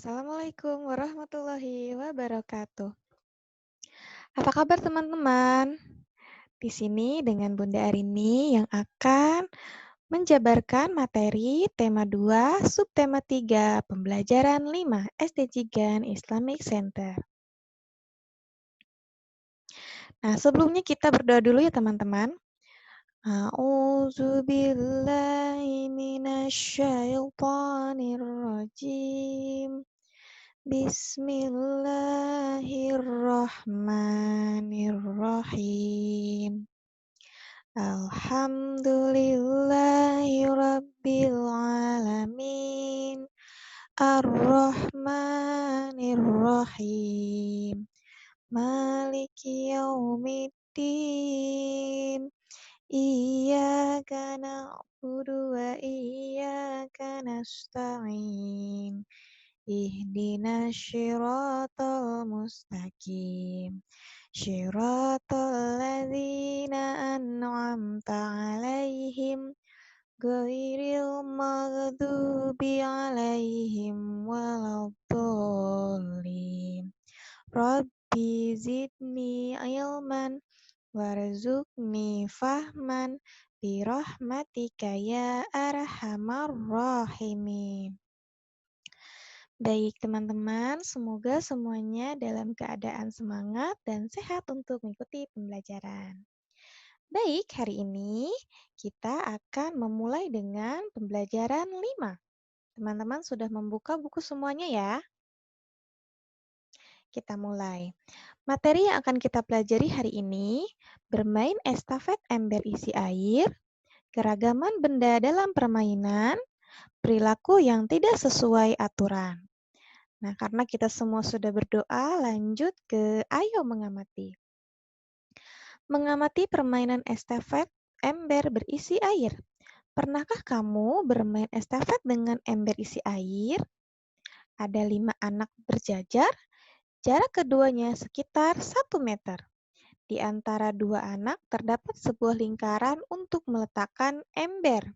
Assalamualaikum warahmatullahi wabarakatuh. Apa kabar teman-teman? Di sini dengan Bunda Arini yang akan menjabarkan materi tema 2, subtema 3, pembelajaran 5, SD Jigan Islamic Center. Nah, sebelumnya kita berdoa dulu ya teman-teman. A'udzubillahi minasyaitonirrajim. Bismillahirrahmanirrahim. Alhamdulillahi rabbil alamin. Ar-Rahmanir-Rahim. Maliki yaumiddin. Iyyaka na'budu wa iyyaka nasta'in. Ihdinas syiratal mustaqim. Syiratal ladzina an'amta 'alaihim ghairil maghdubi 'alaihim waladdallin. Rabbi zidni ilman warzuqni fahman birahmatika ya arhamar rahimin. Baik teman-teman, semoga semuanya dalam keadaan semangat dan sehat untuk mengikuti pembelajaran. Baik, hari ini kita akan memulai dengan pembelajaran 5. Teman-teman sudah membuka buku semuanya ya? Kita mulai. Materi yang akan kita pelajari hari ini, bermain estafet ember isi air, keragaman benda dalam permainan, perilaku yang tidak sesuai aturan. Nah, karena kita semua sudah berdoa, lanjut ke ayo mengamati. Mengamati permainan estafet ember berisi air. Pernahkah kamu bermain estafet dengan ember isi air? Ada 5 anak berjajar, jarak keduanya sekitar 1 meter. Di antara 2 anak terdapat sebuah lingkaran untuk meletakkan ember.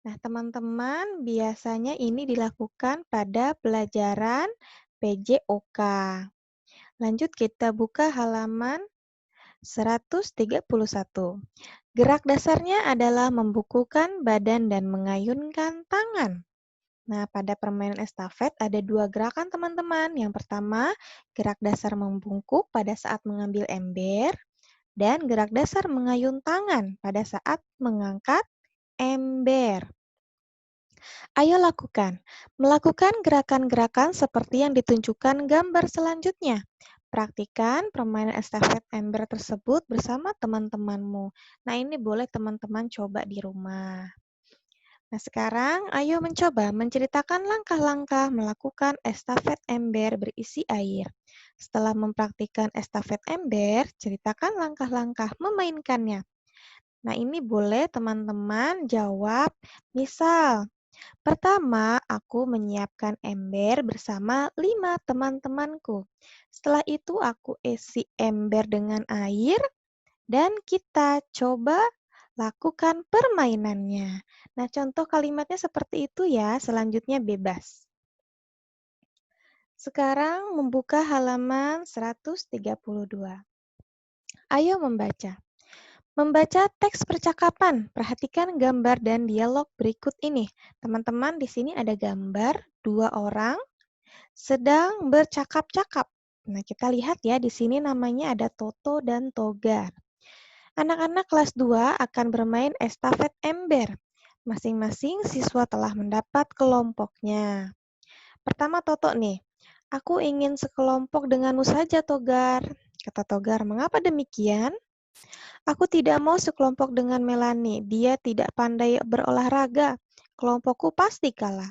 Nah, teman-teman, biasanya ini dilakukan pada pelajaran PJOK. Lanjut kita buka halaman 131. Gerak dasarnya adalah membukukan badan dan mengayunkan tangan. Nah, pada permainan estafet ada 2 gerakan teman-teman. Yang pertama, gerak dasar membungkuk pada saat mengambil ember, dan gerak dasar mengayun tangan pada saat mengangkat ember. Ayo lakukan. Melakukan gerakan-gerakan seperti yang ditunjukkan gambar selanjutnya. Praktikan permainan estafet ember tersebut bersama teman-temanmu. Nah, ini boleh teman-teman coba di rumah. Nah, sekarang ayo mencoba menceritakan langkah-langkah melakukan estafet ember berisi air. Setelah mempraktikkan estafet ember, ceritakan langkah-langkah memainkannya. Nah, ini boleh teman-teman jawab. Misal, pertama, aku menyiapkan ember bersama 5 teman-temanku. Setelah itu, aku isi ember dengan air dan kita coba lakukan permainannya. Nah, contoh kalimatnya seperti itu ya, selanjutnya bebas. Sekarang membuka halaman 132. Ayo membaca. Membaca teks percakapan, perhatikan gambar dan dialog berikut ini. Teman-teman, di sini ada gambar 2 orang sedang bercakap-cakap. Nah, kita lihat ya, di sini namanya ada Toto dan Togar. Anak-anak kelas 2 akan bermain estafet ember. Masing-masing siswa telah mendapat kelompoknya. Pertama Toto nih, aku ingin sekelompok denganmu saja Togar. Kata Togar, mengapa demikian? Aku tidak mau sekelompok dengan Melani. Dia tidak pandai berolahraga. Kelompokku pasti kalah.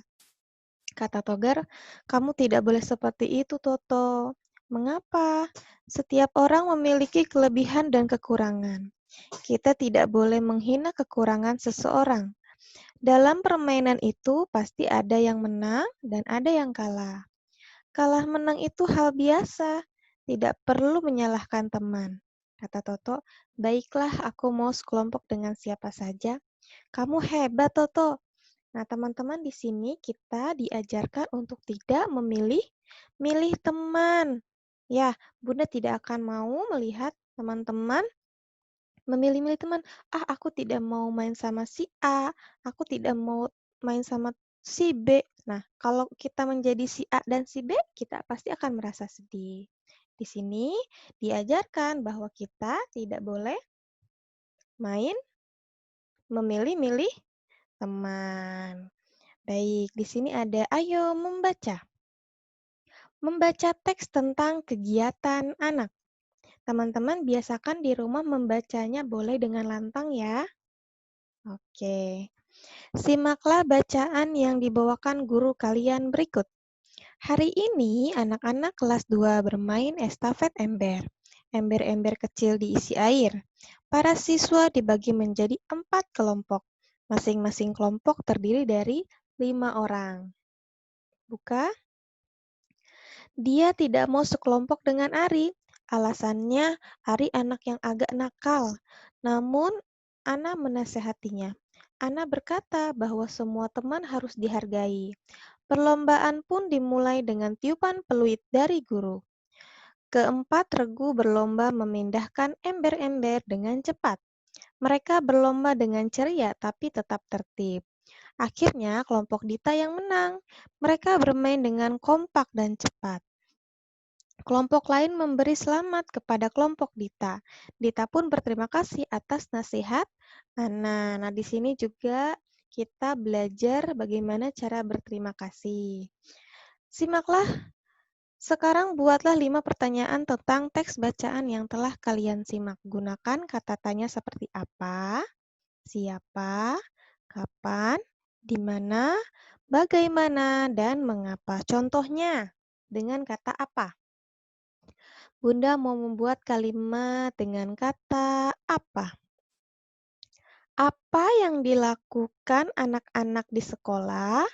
Kata Togar, kamu tidak boleh seperti itu, Toto. Mengapa? Setiap orang memiliki kelebihan dan kekurangan. Kita tidak boleh menghina kekurangan seseorang. Dalam permainan itu pasti ada yang menang dan ada yang kalah. Kalah menang itu hal biasa. Tidak perlu menyalahkan teman. Kata Toto, baiklah aku mau sekelompok dengan siapa saja. Kamu hebat, Toto. Nah, teman-teman di sini kita diajarkan untuk tidak milih teman. Ya, Bunda tidak akan mau melihat teman-teman memilih-milih teman. Ah, aku tidak mau main sama si A, aku tidak mau main sama si B. Nah, kalau kita menjadi si A dan si B, kita pasti akan merasa sedih. Di sini diajarkan bahwa kita tidak boleh main memilih-milih teman. Baik, di sini ada ayo membaca. Membaca teks tentang kegiatan anak. Teman-teman biasakan di rumah membacanya boleh dengan lantang ya. Oke. Simaklah bacaan yang dibawakan guru kalian berikut. Hari ini anak-anak kelas 2 bermain estafet ember. Ember-ember kecil diisi air. Para siswa dibagi menjadi 4 kelompok. Masing-masing kelompok terdiri dari 5 orang. Buka. Dia tidak mau sekelompok dengan Ari. Alasannya, Ari anak yang agak nakal. Namun, Ana menasehatinya. Ana berkata bahwa semua teman harus dihargai. Perlombaan pun dimulai dengan tiupan peluit dari guru. Keempat regu berlomba memindahkan ember-ember dengan cepat. Mereka berlomba dengan ceria tapi tetap tertib. Akhirnya kelompok Dita yang menang. Mereka bermain dengan kompak dan cepat. Kelompok lain memberi selamat kepada kelompok Dita. Dita pun berterima kasih atas nasihat Ana. Nah, di sini juga kita belajar bagaimana cara berterima kasih. Simaklah, sekarang buatlah 5 pertanyaan tentang teks bacaan yang telah kalian simak. Gunakan kata tanya seperti apa, siapa, kapan, di mana, bagaimana, dan mengapa. Contohnya, dengan kata apa? Bunda mau membuat kalimat dengan kata apa? Apa yang dilakukan anak-anak di sekolah?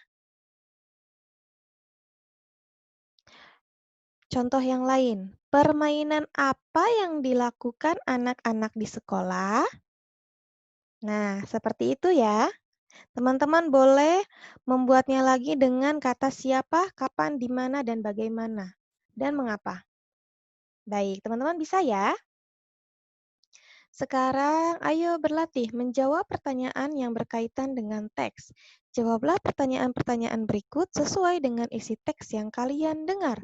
Contoh yang lain, permainan apa yang dilakukan anak-anak di sekolah? Nah, seperti itu ya. Teman-teman boleh membuatnya lagi dengan kata siapa, kapan, di mana, dan bagaimana, dan mengapa. Baik, teman-teman bisa ya? Sekarang, ayo berlatih menjawab pertanyaan yang berkaitan dengan teks. Jawablah pertanyaan-pertanyaan berikut sesuai dengan isi teks yang kalian dengar.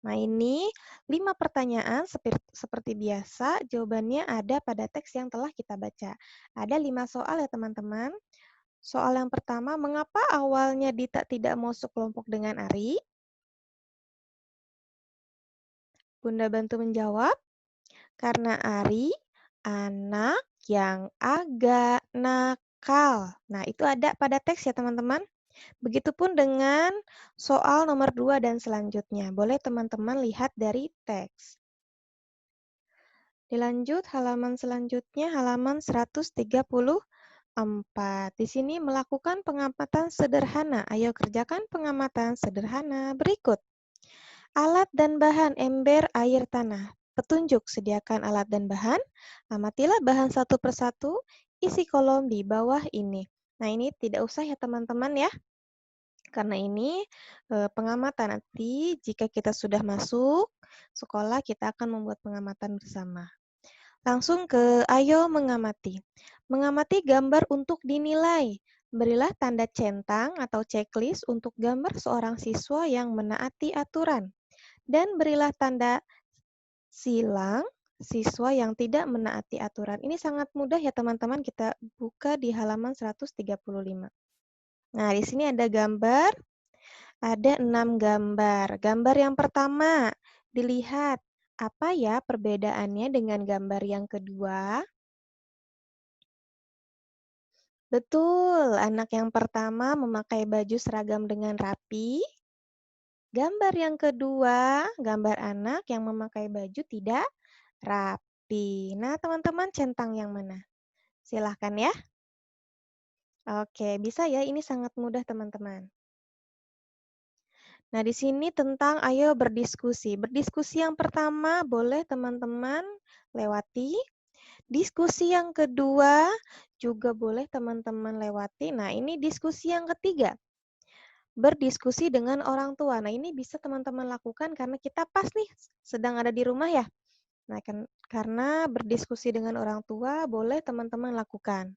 Nah, ini 5 pertanyaan seperti biasa, jawabannya ada pada teks yang telah kita baca. Ada 5 soal ya, teman-teman. Soal yang pertama, mengapa awalnya Dita tidak mau sekelompok dengan Ari? Bunda bantu menjawab. Karena Ari anak yang agak nakal. Nah, itu ada pada teks ya, teman-teman. Begitupun dengan soal nomor 2 dan selanjutnya. Boleh teman-teman lihat dari teks. Dilanjut halaman selanjutnya, halaman 134. Di sini melakukan pengamatan sederhana. Ayo kerjakan pengamatan sederhana berikut. Alat dan bahan ember air tanah. Petunjuk, sediakan alat dan bahan. Amatilah bahan satu persatu, isi kolom di bawah ini. Nah, ini tidak usah ya teman-teman ya. Karena ini pengamatan. Nanti jika kita sudah masuk sekolah, kita akan membuat pengamatan bersama. Langsung ke ayo mengamati. Mengamati gambar untuk dinilai. Berilah tanda centang atau checklist untuk gambar seorang siswa yang menaati aturan. Dan berilah tanda silang siswa yang tidak menaati aturan. Ini sangat mudah ya teman-teman, kita buka di halaman 135. Nah, di sini ada gambar, ada 6 gambar. Gambar yang pertama, dilihat apa ya perbedaannya dengan gambar yang kedua? Betul, anak yang pertama memakai baju seragam dengan rapi. Gambar yang kedua, gambar anak yang memakai baju tidak rapi. Nah, teman-teman centang yang mana? Silahkan ya. Oke, bisa ya. Ini sangat mudah, teman-teman. Nah, di sini tentang ayo berdiskusi. Berdiskusi yang pertama boleh teman-teman lewati. Diskusi yang kedua juga boleh teman-teman lewati. Nah, ini diskusi yang ketiga. Berdiskusi dengan orang tua. Nah, ini bisa teman-teman lakukan karena kita pas nih sedang ada di rumah ya. Nah, karena berdiskusi dengan orang tua boleh teman-teman lakukan.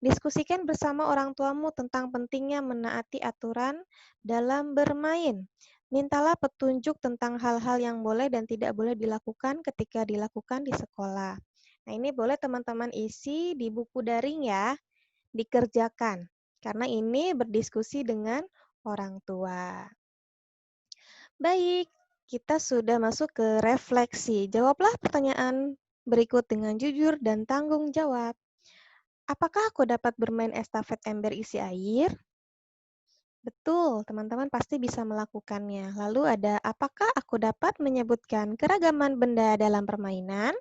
Diskusikan bersama orang tuamu tentang pentingnya menaati aturan dalam bermain. Mintalah petunjuk tentang hal-hal yang boleh dan tidak boleh dilakukan ketika dilakukan di sekolah. Nah, ini boleh teman-teman isi di buku daring ya, dikerjakan. Karena ini berdiskusi dengan orang tua. Baik, kita sudah masuk ke refleksi. Jawablah pertanyaan berikut dengan jujur dan tanggung jawab. Apakah aku dapat bermain estafet ember isi air? Betul, teman-teman pasti bisa melakukannya. Lalu ada, apakah aku dapat menyebutkan keragaman benda dalam permainan?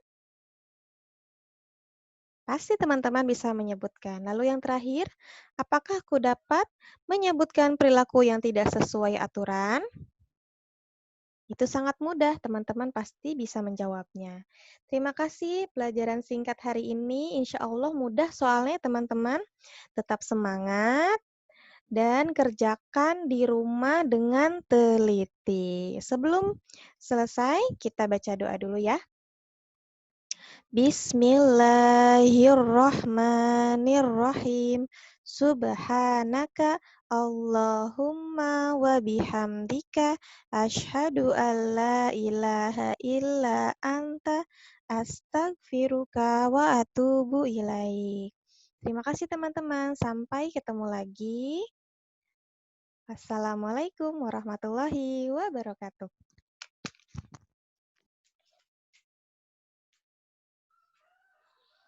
Pasti teman-teman bisa menyebutkan. Lalu yang terakhir, apakah aku dapat menyebutkan perilaku yang tidak sesuai aturan? Itu sangat mudah, teman-teman pasti bisa menjawabnya. Terima kasih pelajaran singkat hari ini. Insya Allah mudah soalnya teman-teman. Tetap semangat dan kerjakan di rumah dengan teliti. Sebelum selesai, kita baca doa dulu ya. Bismillahirrahmanirrahim. Subhanaka Allahumma wa bihamdika asyhadu an la ilaha illa anta astaghfiruka wa atubu ilaik. Terima kasih teman-teman. Sampai ketemu lagi. Wassalamualaikum warahmatullahi wabarakatuh.